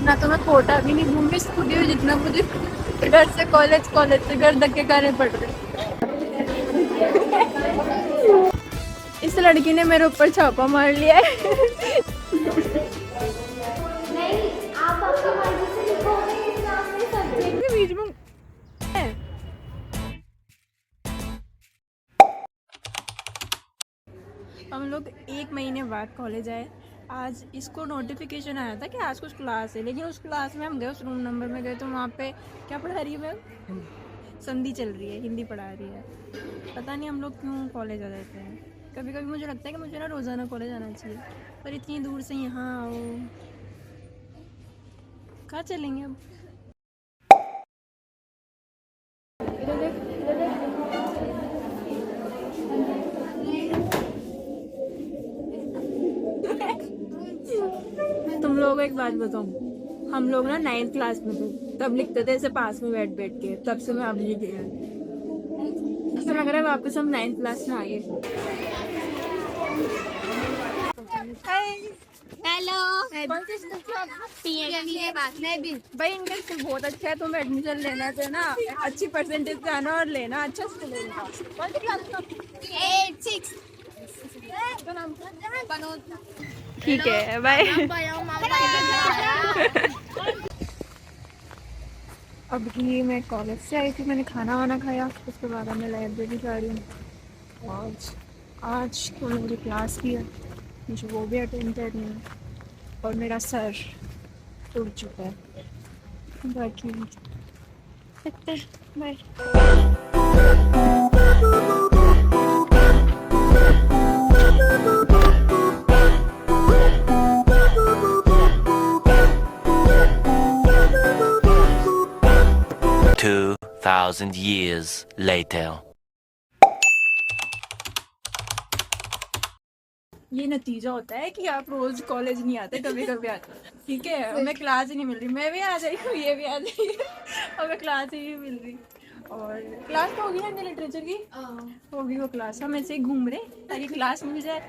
ना तो मैं कोटा भी नहीं घूमी स्कूटी में, जितना मुझे घर से कॉलेज, कॉलेज से घर धक्के खाने पड़ रहे। इस लड़की ने मेरे ऊपर छापा मार लिया है। नहीं, आप अपनी मर्जी से लिखोगे एग्जाम में सब्जेक्ट के बीच में है। हम लोग 1 महीने बाद कॉलेज आए। आज इसको नोटिफिकेशन आया था कि आज कुछ क्लास है, लेकिन उस क्लास में हम गए, उस रूम नंबर में गए तो वहाँ पे क्या पढ़ा रही है मैम? संधि चल रही है, हिंदी पढ़ा रही है। पता नहीं हम लोग क्यों कॉलेज आ जाते हैं। कभी कभी मुझे लगता है कि मुझे ना रोज़ाना कॉलेज आना चाहिए, पर इतनी दूर से यहाँ आओ, कहाँ चलेंगे अब? इधर देख, इधर देख। तुम लोगों को एक बात बताऊँ, हम लोग ना 9th क्लास में थे, तब लिखते थे ऐसे पास में बैठ बैठ के, तब से मैं अब लिख गया। तो लग रहा है वापस हम 9th क्लास में आ गए। हेलो भाई इनका स्कूल बहुत अच्छा है, तुम्हें एडमिशन लेना चाहिए ना, अच्छी परसेंटेज से आना और लेना अच्छा स्कूल लेना। ठीक है, बाय। अभी मैं कॉलेज से आई थी, मैंने खाना वाना खाया, उसके बाद मैं लाइब्रेरी जा रही हूँ। आज तो मेरी क्लास भी है, मुझे वो भी अटेंड करनी है, और मेरा सर टूट चुका है। बाकी देखते हैं, बाय। 2,000 years later. ये नतीजा होता है कि आप रोज कॉलेज नहीं आते, कभी कभी आते, ठीक है? हमें क्लास ही नहीं मिल रही, मैं भी आ जाई हूँ, ये भी आ जाइए, हमें क्लास ही नहीं मिल रही। और क्लास तो होगी ना लिटरेचर की, होगी वो क्लास, हम ऐसे ही घूम रहे ताकि क्लास मिल जाए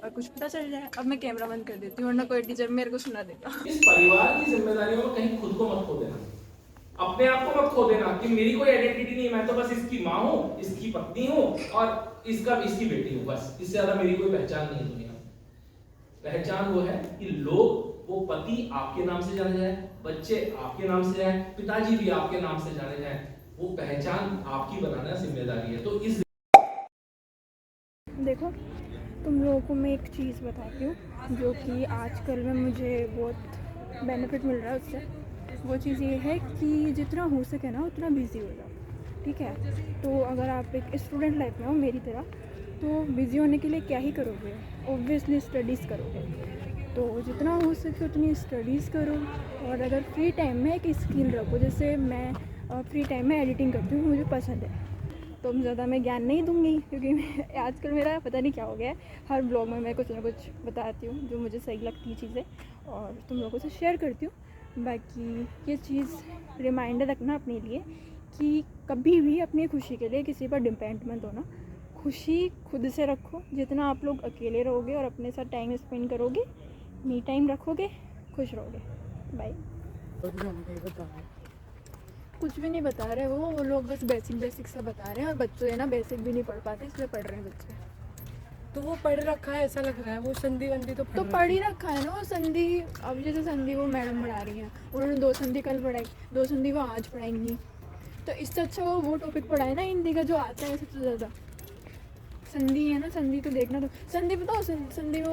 और कुछ पता चल जाए। अब मैं कैमरा बंद कर देती हूँ, वरना कोई टीचर मेरे को सुना देगा। इस परिवार की जिम्मेदारियों में कहीं खुद को मत खो देना, अपने आप को मत खो देना कि मेरी कोई आइडेंटिटी नहीं, मैं तो बस इसकी माँ हूँ, इसकी पत्नी हूँ और इसकी बेटी हूँ, बस इससे ज्यादा मेरी कोई पहचान नहीं है दुनिया में। पहचान वो है कि लोग, वो पति आपके नाम से जाने जाए, बच्चे आपके नाम से जाए, पिताजी भी आपके नाम से जाने जाए, वो पहचान आपकी बनाना जिम्मेदारी है। तो इस देखो, तुम लोगों को मैं एक चीज़ बताती हूँ जो कि आजकल में मुझे बहुत बेनिफिट मिल रहा है उससे। वो चीज़ ये है कि जितना हो सके ना उतना बिज़ी हो जाओ, ठीक है? तो अगर आप एक स्टूडेंट लाइफ में हो मेरी तरह, तो बिज़ी होने के लिए क्या ही करोगे? ऑब्वियसली स्टडीज़ करोगे। तो जितना हो सके उतनी स्टडीज़ करो, और अगर फ्री टाइम में एक स्किल रखो। जैसे मैं फ्री टाइम में एडिटिंग करती हूँ, मुझे पसंद है, तो ज़्यादा मैं ज्ञान नहीं दूंगी, क्योंकि आजकल मेरा पता नहीं क्या हो गया है, हर ब्लॉग में मैं कुछ ना कुछ बताती हूँ जो मुझे सही लगती है चीज़ें, और तुम लोगों से शेयर करती हूँ। बाकी ये चीज़ रिमाइंडर रखना अपने लिए कि कभी भी अपनी खुशी के लिए किसी पर डिपेंड मत होना। खुशी खुद से रखो। जितना आप लोग अकेले रहोगे और अपने साथ टाइम स्पेंड करोगे, मी टाइम रखोगे, खुश रहोगे। बाय। कुछ भी नहीं बता रहे वो लोग बस बेसिक सा बता रहे हैं, और बच्चे है ना बेसिक भी नहीं पढ़ पाते, इसलिए पढ़ रहे हैं बच्चे। तो वो पढ़ रखा है ऐसा लग रहा है, वो संधि वंधि तो पढ़ ही रखा है ना वो संधि। अब जैसे संधि वो मैडम पढ़ा रही हैं, उन्होंने 2 संधि कल पढ़ाई, 2 संधि वो आज पढ़ाएंगी, तो इससे अच्छा वो टॉपिक पढ़ाए ना हिंदी का जो आता है सबसे ज़्यादा। संधि है ना, संधि तो देखना, तो संधि बताओ, संधि वो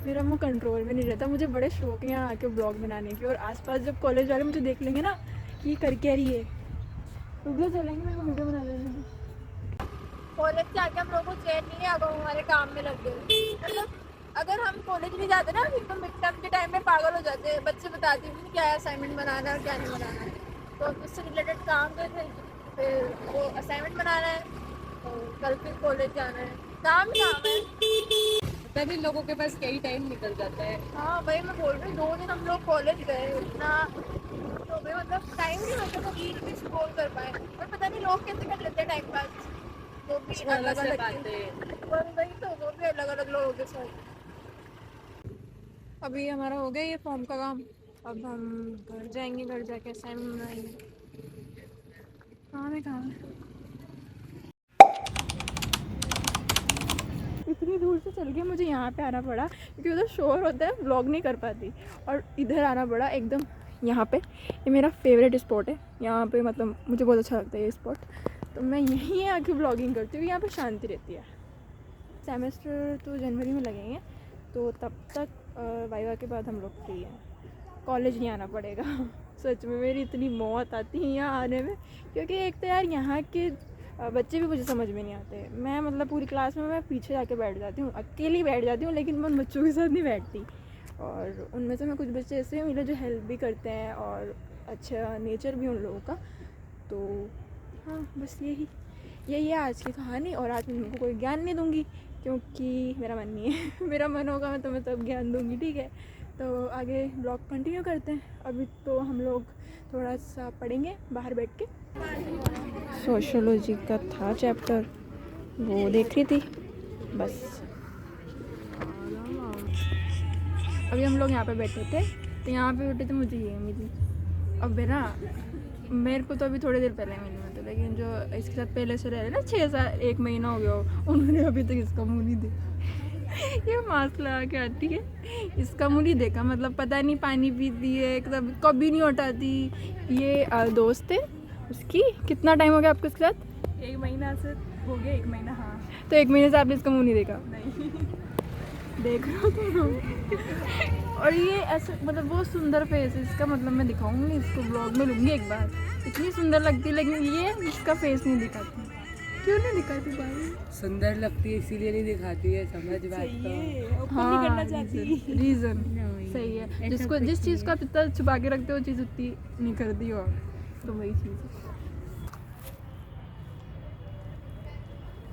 मेरा मुँह कंट्रोल में नहीं रहता। मुझे बड़े शौक है यहाँ आके ब्लॉग बनाने के, और आसपास जब कॉलेज वाले मुझे देख लेंगे ना कि ये कर क्या रही है, रुक चलेंगे, मेरे को वीडियो बना लेंगे। कॉलेज से आके हम लोगों को चैन नहीं है, अब हम हमारे काम में लग गए। मतलब अगर हम कॉलेज नहीं जाते ना, फिर तो मिड टर्म के टाइम में पागल हो जाते हैं, बच्चे बताते हैं क्या असाइनमेंट बनाना है और क्या नहीं बनाना है, तो उससे रिलेटेड काम करते हैं, फिर वो असाइनमेंट बनाना है, और कल फिर कॉलेज जाना है, काम है। तभी लोगों के पास कई टाइम निकल जाता है। हाँ भाई, मैं बोल रही हूँ 2 दिन हम लोग कॉलेज गए, इतना तो भाई मतलब टाइम नहीं बचा तो रील भी स्क्रॉल कर पाए, और पता नहीं लोग कैसे कर लेते हैं टाइम पास, वो भी अलग अलग बातें, वही तो वो भी अलग अलग लोगों के साथ। अभी हमारा हो गया ये फॉर्म का काम। अब हम घर जाएंगे, घर जाके असाइनमेंट बनाएंगे। कहाँ है इतनी दूर से चल के मुझे यहाँ पे आना पड़ा क्योंकि उधर शोर होता है, व्लॉग नहीं कर पाती, और इधर आना पड़ा एकदम यहाँ पे। ये मेरा फेवरेट स्पॉट है यहाँ पे, मतलब मुझे बहुत अच्छा लगता है ये स्पॉट, तो मैं यहीं आके व्लॉगिंग करती हूँ। यहाँ पे शांति रहती है। सेमेस्टर तो जनवरी में लगेंगे, तो तब तक वाइवा के बाद हम लोग फ्री हैं, कॉलेज नहीं आना पड़ेगा। सच में मेरी इतनी मौत आती है यहाँ आने में, क्योंकि एक तो यार यहाँ के बच्चे भी मुझे समझ में नहीं आते। मैं मतलब पूरी क्लास में मैं पीछे जाके बैठ जाती हूँ, अकेली बैठ जाती हूँ, लेकिन मैं उन बच्चों के साथ नहीं बैठती। और उनमें से मैं कुछ बच्चे ऐसे मिले जो हेल्प भी करते हैं और अच्छा नेचर भी उन लोगों का। तो हाँ, बस यही है आज की कहानी। और आज मैं तुमको कोई ज्ञान नहीं दूँगी क्योंकि मेरा मन नहीं है। मेरा मन होगा मैं तुम्हें तब ज्ञान दूँगी, ठीक है। तो आगे ब्लॉग कंटिन्यू करते हैं। अभी तो हम लोग थोड़ा सा पढ़ेंगे बाहर बैठ के। सोशियोलॉजी का था चैप्टर, वो देख रही थी बस। अभी हम लोग यहाँ पे बैठे थे, तो यहाँ पे बैठे थे, मुझे ये मिली। अब मेरे को तो अभी थोड़ी देर पहले मिली, मतलब, लेकिन जो इसके साथ पहले से रह रहे ना 6 साल 1 महीना हो गया, उन्होंने अभी तक इसका मुँह नहीं देखा। ये मास्क लगा के आती है, इसका मुँह नहीं देखा, मतलब पता नहीं पानी पीती है कभी नहीं उठाती। ये दोस्त है उसकी। कितना टाइम हो गया आपको इसके साथ? 1 महीना से हो गया, 1 महीना। हाँ, तो 1 महीने से आपने इसका मुँह नहीं देखा? नहीं। देख रहे हो तुम। और ये ऐसे मतलब बहुत सुंदर फेस है इसका, मतलब मैं दिखाऊंगी इसको, ब्लॉग में लूँगी एक बार। इतनी सुंदर लगती है, लेकिन ये इसका फेस नहीं दिखाती। क्यों नहीं दिखाती भाई? सुंदर लगती है इसीलिए नहीं दिखाती है, समझ बात तो। हाँ, रीज़न सही है। जिस चीज़ को आप इतना छुपा के रखते हो, वो चीज़ उतनी नहीं करती हो, तो वही चीज़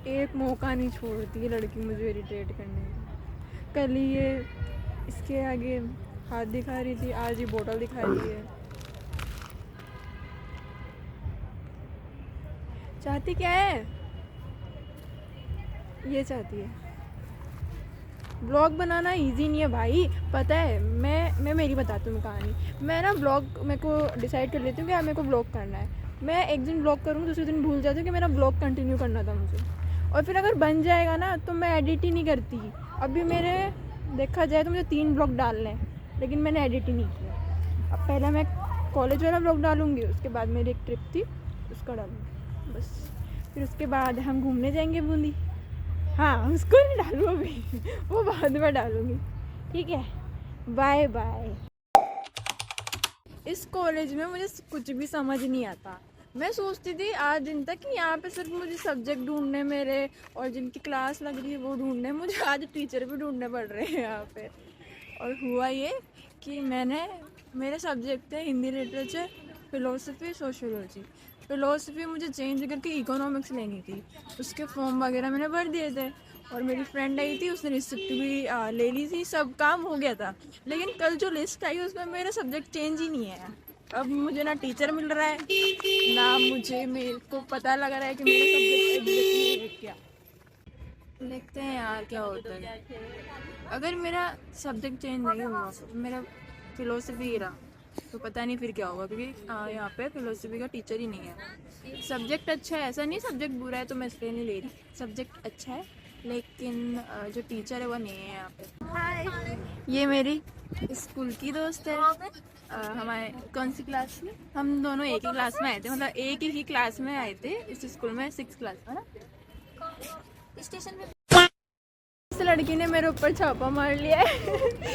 है। एक मौका नहीं छोड़ती है लड़की मुझे इरिटेट करने का। कल ही ये इसके आगे हाथ दिखा रही थी, आज ही बोतल दिखा रही है। चाहती क्या है? ये चाहती है। ब्लॉग बनाना इजी नहीं है भाई, पता है। मैं मेरी बताती हूँ कहानी। मैं ना ब्लॉग मेरे को डिसाइड कर लेती हूँ कि मेरे को ब्लॉग करना है। मैं एक दिन ब्लॉग करूँ, दूसरे दिन भूल जाती हूँ कि मेरा ब्लॉग कंटिन्यू करना था मुझे। और फिर अगर बन जाएगा ना तो मैं एडिट ही नहीं करती। अभी मेरे देखा जाए तो मुझे 3 ब्लॉग डालने हैं, लेकिन मैंने एडिट ही नहीं किया। अब पहले मैं कॉलेज वाला ब्लॉग डालूँगी, उसके बाद मेरी एक ट्रिप थी उसका डालूँगी बस। फिर उसके बाद हम घूमने जाएंगे बूंदी। हाँ, उसको नहीं डालूँ अभी, वो बाद में डालूँगी, ठीक है। Bye bye. इस कॉलेज में मुझे कुछ भी समझ नहीं आता। मैं सोचती थी आज दिन तक कि यहाँ पे सिर्फ मुझे सब्जेक्ट ढूंढने मेरे, और जिनकी क्लास लग रही है वो ढूंढने, मुझे आज टीचर भी ढूंढने पड़ रहे हैं यहाँ पे। और हुआ ये कि मेरे सब्जेक्ट थे Hindi literature, philosophy, sociology. Philosophy मुझे चेंज करके इकोनॉमिक्स लेनी थी, उसके फॉर्म वगैरह मैंने भर दिए थे। और मेरी फ्रेंड आई थी, उसने रिसिप्ट भी ले ली थी, सब काम हो गया था। लेकिन कल जो लिस्ट आई उसमें मेरा सब्जेक्ट चेंज ही नहीं है। अब मुझे ना टीचर मिल रहा है, ना मेरे को पता लग रहा है कि मेरा सब्जेक्ट एग्जैक्टली है क्या। देखते हैं यार क्या होता है। अगर मेरा सब्जेक्ट चेंज नहीं हुआ, मेरा फ़िलोसफी ही रहा, तो पता नहीं फिर क्या होगा, क्योंकि यहाँ पे फ़िलोसफी का टीचर ही नहीं है। सब्जेक्ट अच्छा है, ऐसा नहीं सब्जेक्ट बुरा है तो मैं इसलिए नहीं ले रही। सब्जेक्ट अच्छा है, लेकिन जो टीचर है वो नहीं है यहाँ पे। हाय, ये मेरी स्कूल की दोस्त है। हमारे कौन सी क्लास में? हम दोनों एक ही क्लास में आए थे, मतलब एक ही क्लास में आए थे इस स्कूल में, 6th क्लास में ना। स्टेशन पे इस लड़की ने मेरे ऊपर छापा मार लिया है।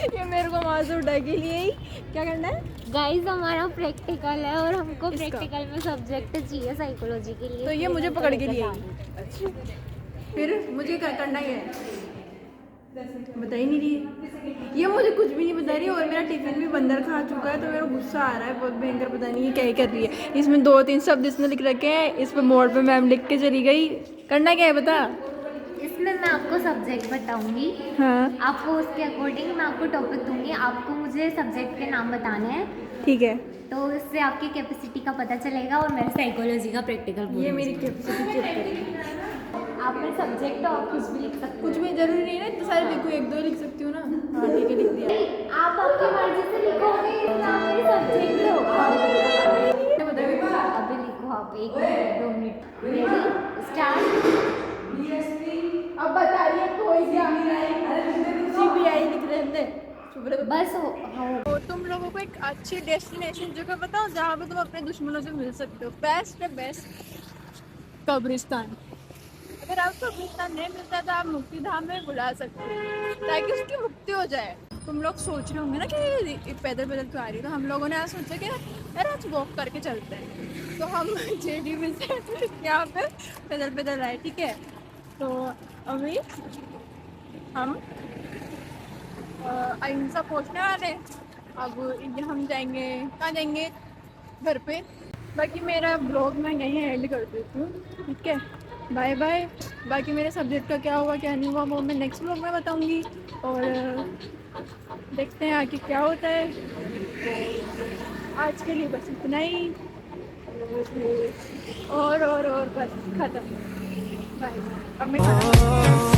ये मेरे को वहाँ से उठा के लिए ही। क्या करना है गाइस? हमारा प्रैक्टिकल है और हमको इसका? प्रैक्टिकल में सब्जेक्ट चाहिए साइकोलॉजी के लिए, तो ये मुझे पकड़ के लिए आई। फिर मुझे क्या करना है बता ही नहीं रही। ये मुझे कुछ भी नहीं बता रही, और मेरा टिफिन भी बंदर खा चुका है, तो मेरा गुस्सा आ रहा है बहुत भयंकर। पता नहीं ये क्या ही कर रही है। इसमें 2-3 शब्द इसने लिख रखे हैं, इस पर मोड़ पे मैम लिख के चली गई। करना क्या है बता? इसमें मैं आपको सब्जेक्ट बताऊंगी। हाँ, आपको उसके अकॉर्डिंग मैं आपको टॉपिक दूंगी, आपको मुझे सब्जेक्ट के नाम बताने हैं, ठीक है। तो इससे आपकी कैपेसिटी का पता चलेगा और मेरे साइकोलॉजी का प्रैक्टिकल ये मेरी कैपेसिटी चेक करेगी। आपने सब्जेक्ट तो आप कुछ भी लिख सकते कुछ भी जरूरी नहीं है ना, इतने सारे देखो, 1-2 लिख सकती हूँ ना। हाँ ठीक है, लिख दिया। आप लिख लो। अभी लिखो आप 1 मिनट 2 मिनट। Ready start. अब बताइए कोई CBI लिख रहे थे। बस हो तो तुम लोगों को एक अच्छी डेस्टिनेशन जगह बताओ जहाँ पे तुम अपने दुश्मनों से मिल सकते हो। बेस्ट है बेस्ट कब्रिस्तान। अगर आपको कब्रिस्तान नहीं मिलता तो आप मुक्ति धाम में बुला सकते हो ताकि उसकी मुक्ति हो जाए। तुम लोग सोच रहे होंगे ना कि पैदल पैदल क्यों आ रही है, तो हम लोगों ने आज सोचा कि यार आज वॉक करके चलते हैं, तो हम JDB से यहाँ पे पैदल पैदल आए। ठीक है, तो अभी हम अहिंसा पहुँचने वाले हैं। अब हम जाएंगे, कहाँ जाएंगे, घर पे। बाकी मेरा ब्लॉग मैं यहीं एंड कर देती हूँ। ठीक है, बाय बाय। बाकी मेरे सब्जेक्ट का क्या हुआ क्या नहीं हुआ वो मैं नेक्स्ट ब्लॉग में बताऊँगी, और देखते हैं आगे क्या होता है। आज के लिए बस इतना ही, और बस ख़त्म। बाय। अब मैं खाना